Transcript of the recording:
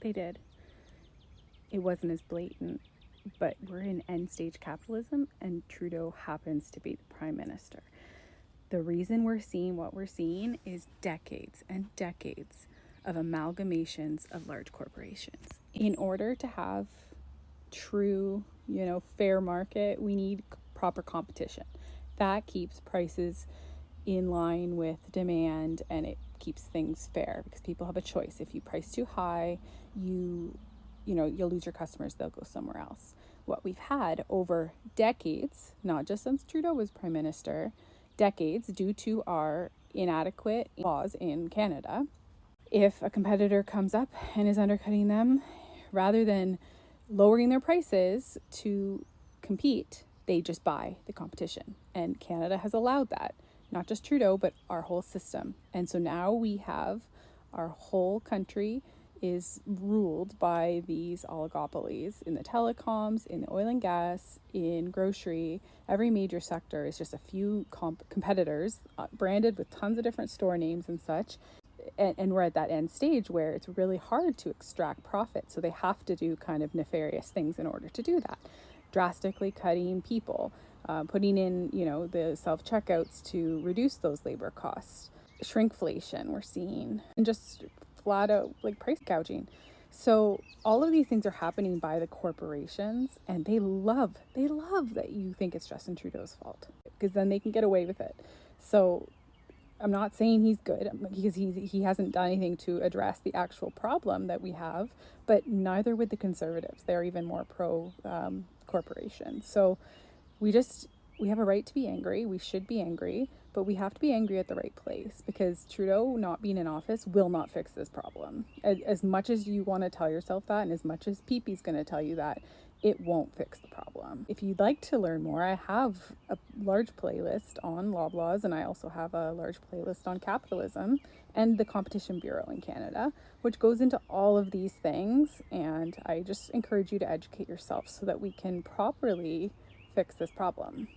They did. It wasn't as blatant, but we're in end stage capitalism, and Trudeau happens to be the prime minister. The reason we're seeing what we're seeing is decades and decades of amalgamations of large corporations. In order to have true, fair market, we need proper competition. That keeps prices in line with demand, and it keeps things fair because people have a choice. If you price too high, you'll lose your customers, they'll go somewhere else. What we've had over decades, not just since Trudeau was prime minister, decades, due to our inadequate laws in Canada, if a competitor comes up and is undercutting them, rather than lowering their prices to compete, they just buy the competition. And Canada has allowed that, not just Trudeau, but our whole system. And so now we have our whole country is ruled by these oligopolies in the telecoms, in the oil and gas, in grocery. Every major sector is just a few competitors branded with tons of different store names and such. And we're at that end stage where it's really hard to extract profit. So they have to do kind of nefarious things in order to do that. Drastically cutting people, putting in, the self-checkouts to reduce those labor costs. Shrinkflation we're seeing, and just flat out price gouging. So all of these things are happening by the corporations, and they love that you think it's Justin Trudeau's fault, because then they can get away with it. So I'm not saying he's good, because he hasn't done anything to address the actual problem that we have, but neither would the Conservatives. They're even more pro corporation. So we have a right to be angry. We should be angry, but we have to be angry at the right place, because Trudeau not being in office will not fix this problem. As much as you want to tell yourself that, and as much as Peepe's going to tell you that, it won't fix the problem. If you'd like to learn more, I have a large playlist on Loblaws, and I also have a large playlist on capitalism and the Competition Bureau in Canada, which goes into all of these things. And I just encourage you to educate yourself so that we can properly fix this problem.